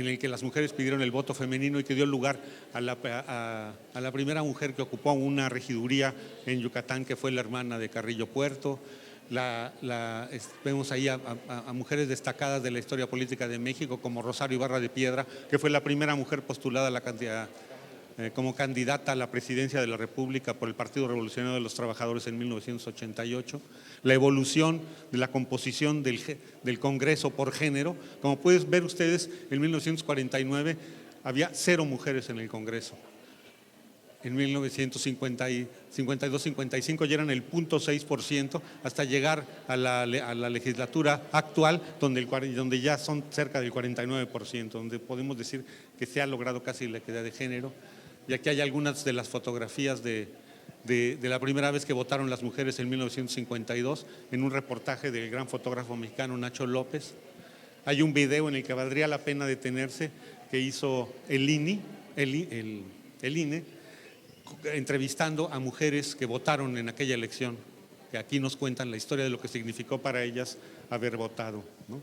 el que las mujeres pidieron el voto femenino y que dio lugar a la primera mujer que ocupó una regiduría en Yucatán, que fue la hermana de Carrillo Puerto. Vemos ahí a mujeres destacadas de la historia política de México, como Rosario Ibarra de Piedra, que fue la primera mujer postulada como candidata a la presidencia de la República por el Partido Revolucionario de los Trabajadores en 1988. La evolución de la composición del Congreso por género. Como pueden ver ustedes, en 1949 había 0 mujeres en el Congreso. En 1952-55 ya eran el 0.6%, hasta llegar a la legislatura actual, donde ya son cerca del 49%, donde podemos decir que se ha logrado casi la equidad de género. Y aquí hay algunas de las fotografías de la primera vez que votaron las mujeres en 1952, en un reportaje del gran fotógrafo mexicano Nacho López. Hay un video en el que valdría la pena detenerse, que hizo el INE, entrevistando a mujeres que votaron en aquella elección, que aquí nos cuentan la historia de lo que significó para ellas haber votado, ¿no?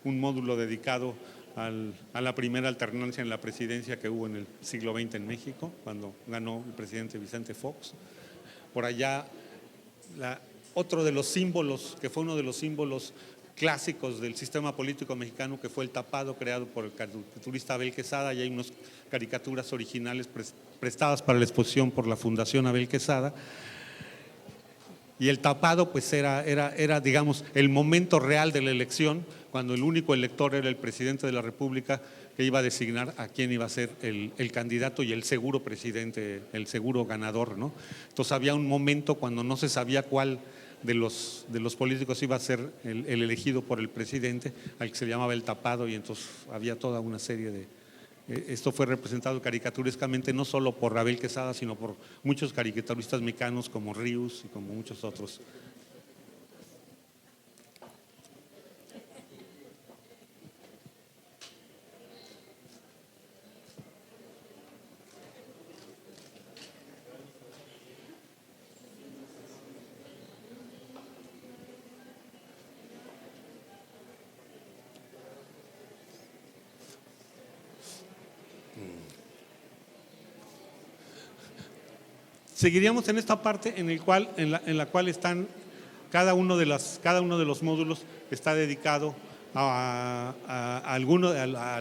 Un módulo dedicado a la primera alternancia en la presidencia que hubo en el siglo XX en México, cuando ganó el presidente Vicente Fox. Por allá, otro de los símbolos, que fue uno de los símbolos clásicos del sistema político mexicano, que fue el tapado, creado por el caricaturista Abel Quesada. Y hay unas caricaturas originales prestadas para la exposición por la Fundación Abel Quesada. Y el tapado pues era, digamos, el momento real de la elección, cuando el único elector era el presidente de la República, que iba a designar a quién iba a ser el candidato y el seguro presidente, el seguro ganador, ¿no? Entonces había un momento cuando no se sabía cuál de los políticos iba a ser el elegido por el presidente, al que se llamaba el tapado, y entonces había toda una serie de… Esto fue representado caricaturescamente no solo por Abel Quesada, sino por muchos caricaturistas mexicanos como Ríos y como muchos otros. Seguiríamos en esta parte en la cual están cada uno de los módulos está dedicado a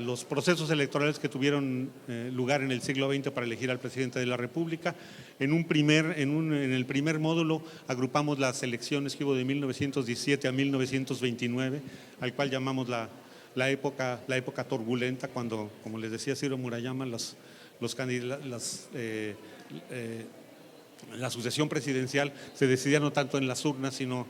los procesos electorales que tuvieron lugar en el siglo XX para elegir al presidente de la República. En el primer módulo agrupamos las elecciones que hubo de 1917 a 1929, al cual llamamos la época turbulenta cuando, como les decía Ciro Murayama, la sucesión presidencial se decidía no tanto en las urnas, sino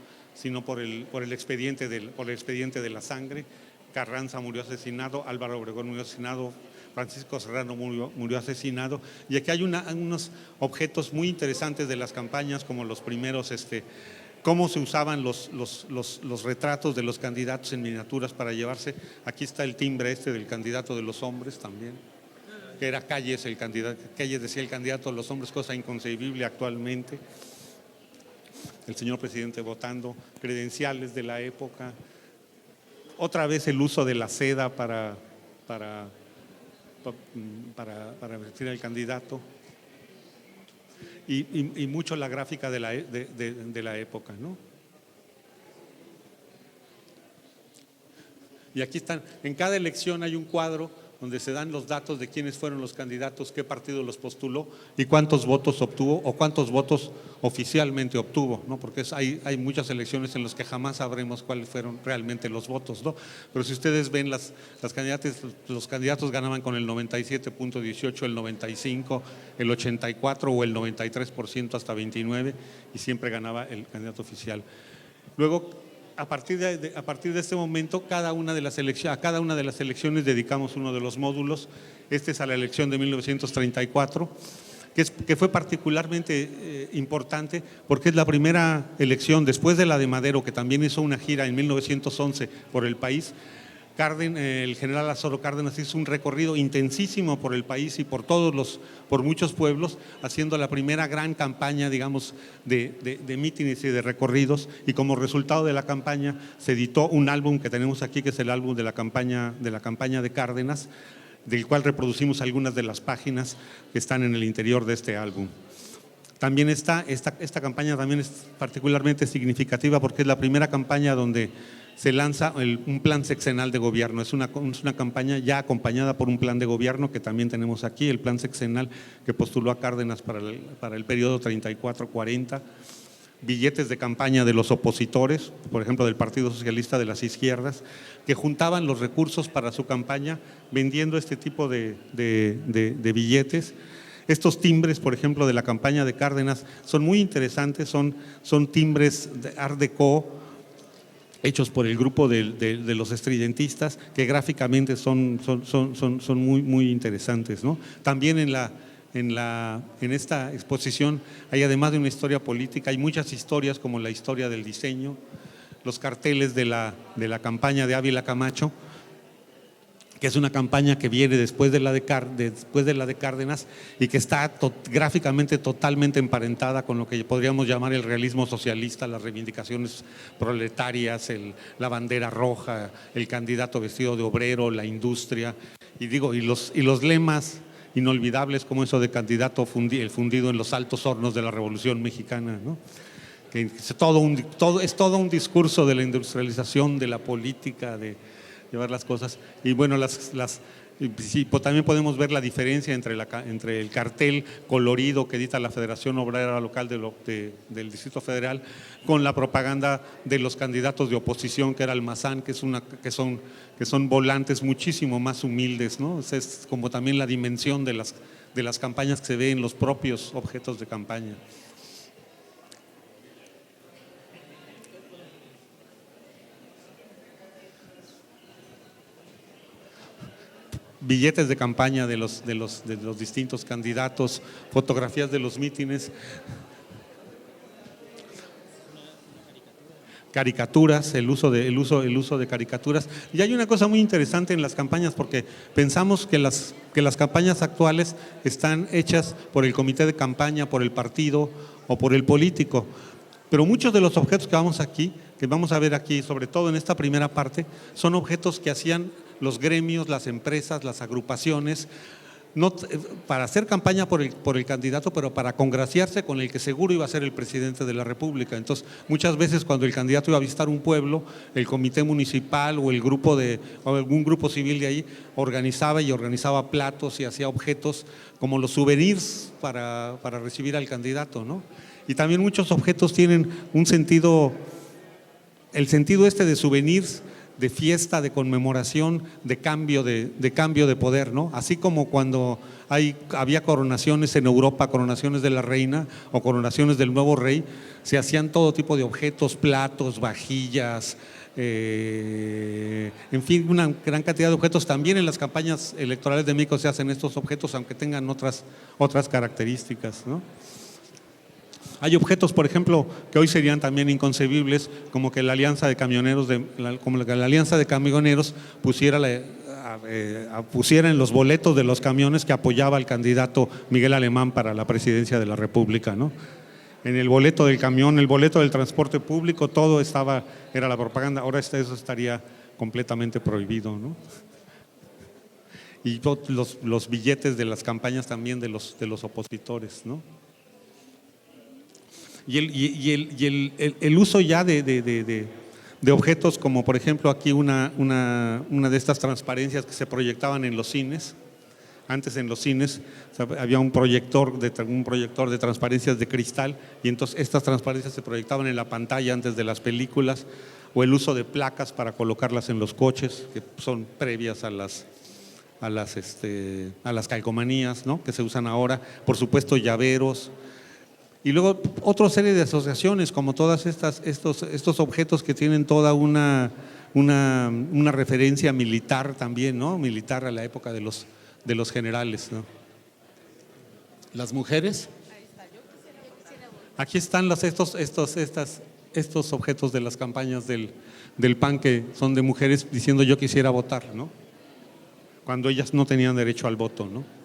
por el expediente de la sangre. Carranza murió asesinado, Álvaro Obregón murió asesinado, Francisco Serrano murió asesinado. Y aquí hay unos objetos muy interesantes de las campañas, como los primeros, cómo se usaban los retratos de los candidatos en miniaturas para llevarse. Aquí está el timbre del candidato de los hombres también, que era Calles, Calles decía el candidato de los hombres, cosa inconcebible actualmente. El señor presidente votando, credenciales de la época. Otra vez el uso de la seda para vestir al candidato. Y mucho la gráfica de la época, ¿no? Y aquí están, en cada elección hay un cuadro donde se dan los datos de quiénes fueron los candidatos, qué partido los postuló y cuántos votos obtuvo o cuántos votos oficialmente obtuvo, ¿no? Porque hay muchas elecciones en las que jamás sabremos cuáles fueron realmente los votos, ¿no? Pero si ustedes ven los candidatos ganaban con el 97.18, el 95, el 84 o el 93% hasta 29 y siempre ganaba el candidato oficial. Luego, a partir de este momento, a cada una de las elecciones dedicamos uno de los módulos. Este es a la elección de 1934, que fue particularmente importante porque es la primera elección después de la de Madero, que también hizo una gira en 1911 por el país. El general Lázaro Cárdenas hizo un recorrido intensísimo por el país y por muchos pueblos, haciendo la primera gran campaña, digamos, de mítines y de recorridos, y como resultado de la campaña se editó un álbum que tenemos aquí, que es el álbum de la campaña de Cárdenas, del cual reproducimos algunas de las páginas que están en el interior de este álbum. También esta campaña también es particularmente significativa porque es la primera campaña donde se lanza un plan sexenal de gobierno. Es una campaña ya acompañada por un plan de gobierno que también tenemos aquí, el plan sexenal que postuló a Cárdenas para el periodo 34-40. Billetes de campaña de los opositores, por ejemplo del Partido Socialista de las Izquierdas, que juntaban los recursos para su campaña vendiendo este tipo de billetes. Estos timbres, por ejemplo, de la campaña de Cárdenas son muy interesantes, son timbres de Art Deco, hechos por el grupo de los estridentistas, que gráficamente son muy, muy interesantes, ¿no? También en esta exposición hay, además de una historia política, hay muchas historias, como la historia del diseño, los carteles de la campaña de Ávila Camacho, que es una campaña que viene después de la de Cárdenas y que está gráficamente totalmente emparentada con lo que podríamos llamar el realismo socialista, las reivindicaciones proletarias, la bandera roja, el candidato vestido de obrero, la industria, y los lemas inolvidables como eso de candidato fundido en los altos hornos de la Revolución Mexicana, ¿no? Que es todo un discurso de la industrialización, de la política, de llevar las cosas. Y bueno, también podemos ver la diferencia entre el cartel colorido que edita la Federación Obrera Local del Distrito Federal con la propaganda de los candidatos de oposición, que era Almazán, que son volantes muchísimo más humildes, ¿no? Es como también la dimensión de las campañas que se ve en los propios objetos de campaña. Billetes de campaña de los distintos candidatos, fotografías de los mítines, caricaturas, el uso de caricaturas. Y hay una cosa muy interesante en las campañas, porque pensamos que las campañas actuales están hechas por el comité de campaña, por el partido o por el político, pero muchos de los objetos que vamos a ver aquí, sobre todo en esta primera parte, son objetos que hacían los gremios, las empresas, las agrupaciones, no para hacer campaña por el candidato, pero para congraciarse con el que seguro iba a ser el presidente de la República. Entonces, muchas veces cuando el candidato iba a visitar un pueblo, el comité municipal o algún grupo civil de ahí organizaba platos y hacía objetos como los souvenirs para recibir al candidato, ¿no? Y también muchos objetos tienen un sentido, el sentido de souvenirs de fiesta, de conmemoración, de cambio de poder, ¿no? Así como cuando había coronaciones en Europa, coronaciones de la reina o coronaciones del nuevo rey, se hacían todo tipo de objetos, platos, vajillas, en fin, una gran cantidad de objetos. También en las campañas electorales de México se hacen estos objetos, aunque tengan otras características, ¿no? Hay objetos, por ejemplo, que hoy serían también inconcebibles, como que la Alianza de Camioneros, pusiera en los boletos de los camiones que apoyaba al candidato Miguel Alemán para la presidencia de la República, ¿no? En el boleto del camión, el boleto del transporte público, todo era la propaganda. Ahora eso estaría completamente prohibido, ¿no? Y los billetes de las campañas también de los opositores, ¿no? Y el uso ya de objetos, como por ejemplo aquí una de estas transparencias que se proyectaban en los cines. Antes en los cines había un proyector de transparencias de cristal, y entonces estas transparencias se proyectaban en la pantalla antes de las películas, o el uso de placas para colocarlas en los coches, que son previas a las calcomanías, ¿no?, que se usan ahora. Por supuesto, llaveros. Y luego otra serie de asociaciones, como todas estos objetos que tienen toda una referencia militar también, ¿no? Militar a la época de los generales, ¿no? Las mujeres. Aquí están estos objetos de las campañas del PAN, que son de mujeres diciendo yo quisiera votar, ¿no? Cuando ellas no tenían derecho al voto, ¿no?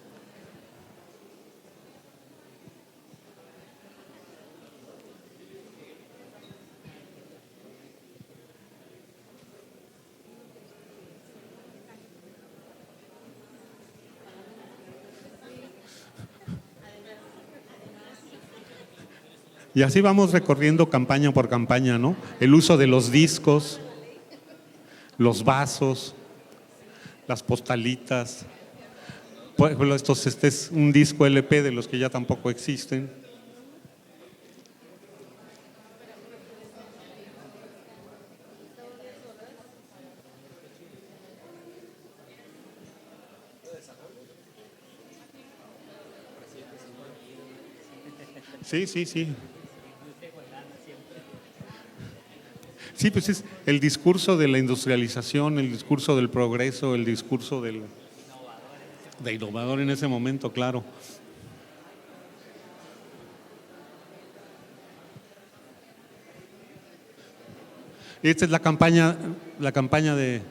Y así vamos recorriendo campaña por campaña, ¿no? El uso de los discos, los vasos, las postalitas. Por ejemplo, este es un disco LP de los que ya tampoco existen. Sí. Sí, pues es el discurso de la industrialización, el discurso del progreso, el discurso de innovador en ese momento, claro. Esta es la campaña de,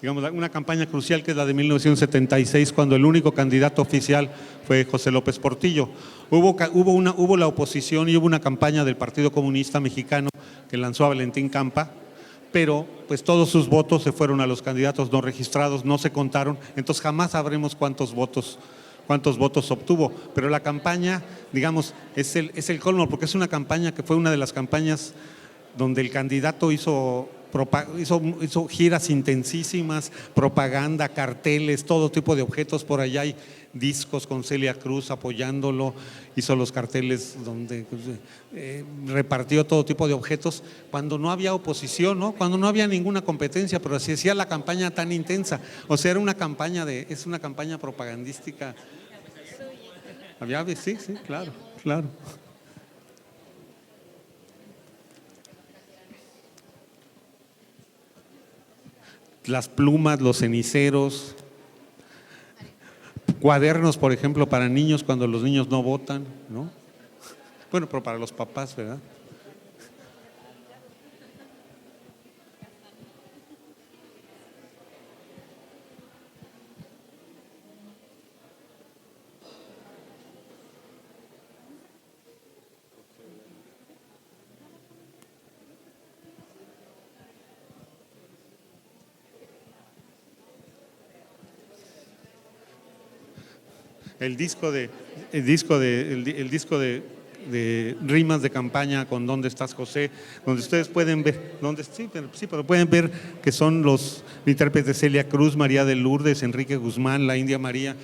digamos, una campaña crucial, que es la de 1976, cuando el único candidato oficial fue José López Portillo. Hubo la oposición y hubo una campaña del Partido Comunista Mexicano que lanzó a Valentín Campa, pero pues todos sus votos se fueron a los candidatos no registrados, no se contaron, entonces jamás sabremos cuántos votos obtuvo. Pero la campaña, digamos, es el colmo, porque es una campaña que fue una de las campañas donde el candidato hizo giras intensísimas, propaganda, carteles, todo tipo de objetos. Por allá hay discos con Celia Cruz apoyándolo, hizo los carteles donde repartió todo tipo de objetos, cuando no había oposición, ¿no? Cuando no había ninguna competencia, pero así hacía la campaña tan intensa. O sea, es una campaña propagandística. Sí, claro. Las plumas, los ceniceros, cuadernos, por ejemplo, para niños cuando los niños no votan, ¿no? Bueno, pero para los papás, ¿verdad? El disco de rimas de campaña con ¿Dónde estás, José?, donde ustedes pueden ver, pero pueden ver que son los intérpretes de Celia Cruz, María de Lourdes, Enrique Guzmán, la India María,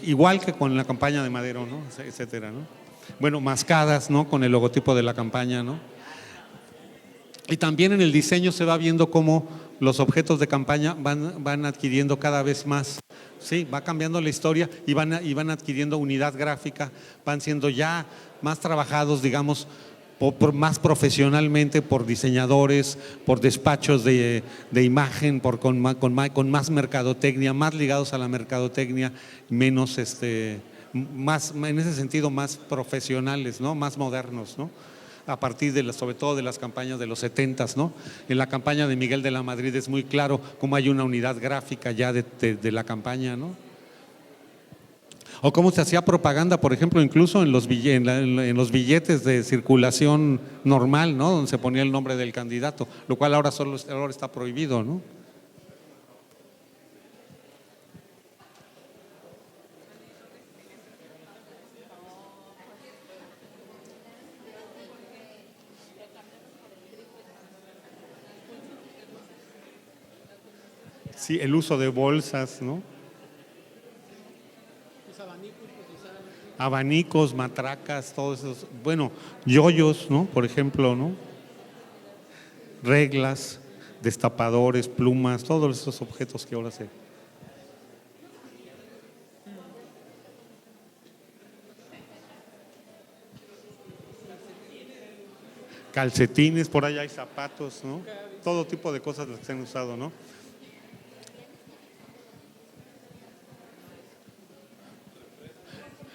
igual que con la campaña de Madero, ¿no?, etcétera, ¿no? Bueno, mascadas, ¿no?, con el logotipo de la campaña, ¿no? Y también en el diseño se va viendo cómo los objetos de campaña van adquiriendo cada vez más. Sí, va cambiando la historia y van adquiriendo unidad gráfica, van siendo ya más trabajados, digamos, más profesionalmente por diseñadores, por despachos de imagen, con más mercadotecnia, más ligados a la mercadotecnia, menos, más, en ese sentido, más profesionales, ¿no? Más modernos, ¿no? A partir sobre todo de las campañas de los 70s, ¿no? En la campaña de Miguel de la Madrid es muy claro cómo hay una unidad gráfica ya de la campaña, ¿no? O cómo se hacía propaganda, por ejemplo, incluso en los billetes de circulación normal, ¿no? Donde se ponía el nombre del candidato, lo cual ahora está prohibido, ¿no? Sí, el uso de bolsas, ¿no? Abanicos, matracas, todos esos, bueno, yoyos, ¿no? Por ejemplo, ¿no? Reglas, destapadores, plumas, todos esos objetos que ahora se… Calcetines, por ahí hay zapatos, ¿no? Todo tipo de cosas las que se han usado, ¿no?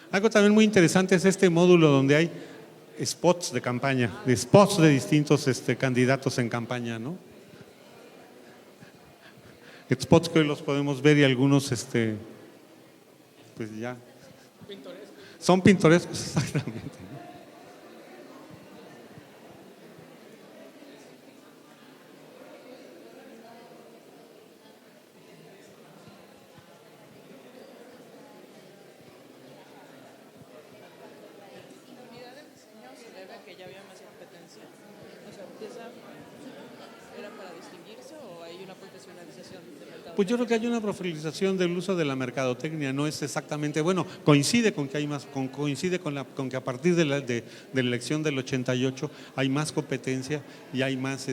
Algo también muy interesante es este módulo donde hay spots de campaña, spots de distintos candidatos en campaña, ¿no? Spots que hoy los podemos ver y algunos, pues ya. Son pintorescos, exactamente. Pues yo creo que hay una profesionalización del uso de la mercadotecnia, no es exactamente, bueno, coincide con que hay más, coincide con que a partir de la elección del 88 hay más competencia y hay más,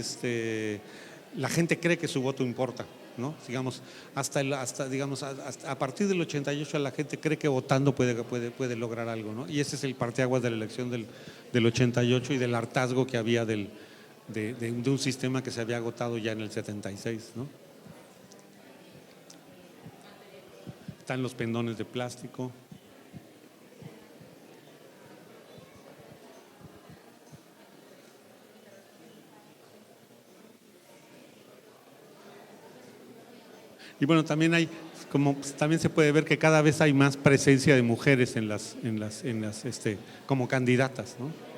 la gente cree que su voto importa, ¿no? Digamos, a partir del 88 la gente cree que votando puede lograr algo, ¿no? Y ese es el parteaguas de la elección del 88 y del hartazgo que había de un sistema que se había agotado ya en el 76, ¿no? Están los pendones de plástico. Y bueno, también hay, también se puede ver que cada vez hay más presencia de mujeres como candidatas, ¿no?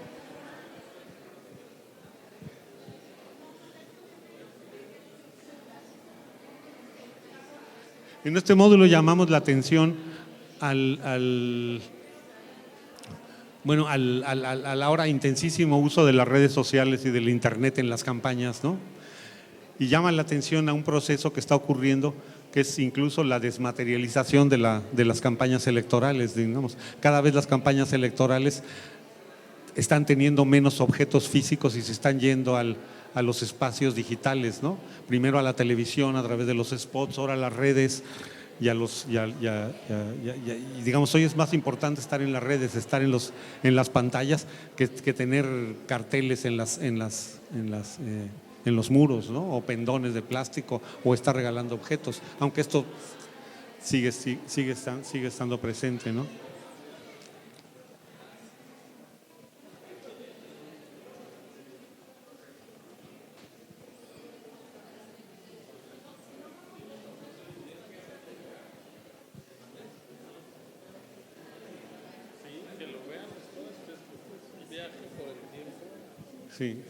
En este módulo llamamos la atención a la ahora intensísimo uso de las redes sociales y del internet en las campañas, ¿no? Y llama la atención a un proceso que está ocurriendo, que es incluso la desmaterialización de las campañas electorales, digamos. Cada vez las campañas electorales están teniendo menos objetos físicos y se están yendo a los espacios digitales, ¿no? Primero a la televisión a través de los spots, ahora a las redes y digamos, hoy es más importante estar en las redes, estar en las pantallas que tener carteles en los muros, ¿no? O pendones de plástico o estar regalando objetos, aunque esto sigue estando presente, ¿no? Sí.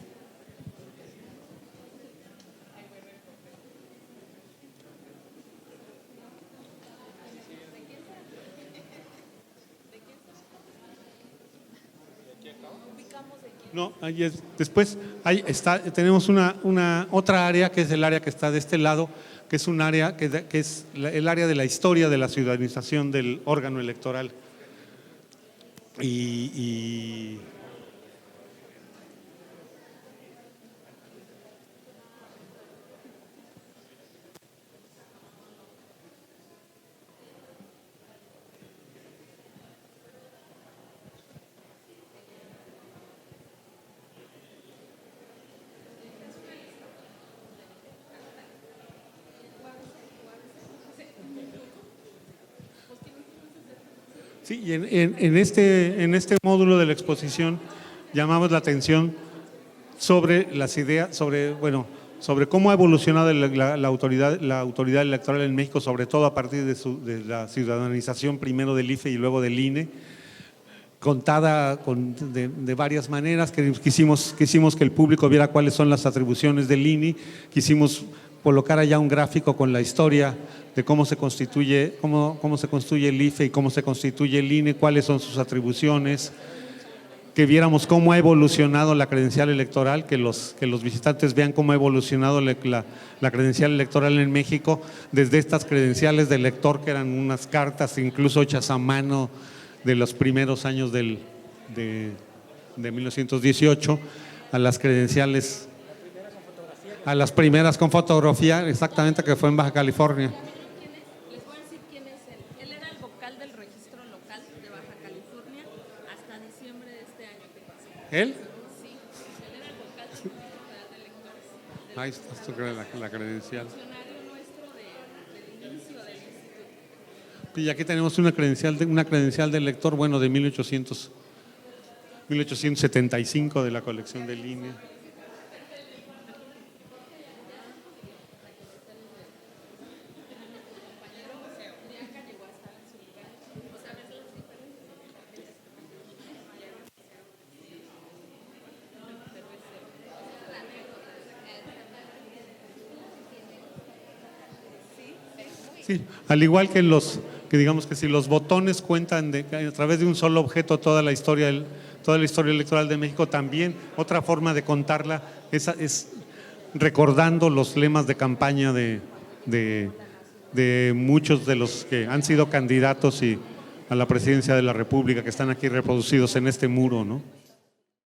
No, ahí es. Después ahí está, tenemos otra área que es el área que está de este lado, que es un área que es el área de la historia de la ciudadanización del órgano electoral. Y Sí, y en este módulo de la exposición llamamos la atención sobre las ideas, sobre cómo ha evolucionado la autoridad electoral en México, sobre todo a partir de la ciudadanización primero del IFE y luego del INE, contada de varias maneras. Quisimos que el público viera cuáles son las atribuciones del INE, quisimos colocar allá un gráfico con la historia de cómo se constituye el IFE y cómo se constituye el INE, cuáles son sus atribuciones, que viéramos cómo ha evolucionado la credencial electoral, que los visitantes vean cómo ha evolucionado la credencial electoral en México, desde estas credenciales de lector que eran unas cartas incluso hechas a mano de los primeros años de 1918, a las credenciales, a las primeras con fotografía, exactamente, que fue en Baja California. Les voy a decir quién es él. Él era el vocal del registro local de Baja California hasta diciembre de este año que pasó. ¿Él? Sí, él era el vocal del registro de electores. Ahí está la credencial. Funcionario nuestro del inicio del instituto. Y aquí tenemos una credencial de lector, bueno, de 1875 de la colección del INE. Sí, al igual que digamos que si los botones cuentan a través de un solo objeto toda la historia electoral de México, también otra forma de contarla es recordando los lemas de campaña de muchos de los que han sido candidatos a la presidencia de la República, que están aquí reproducidos en este muro, ¿no?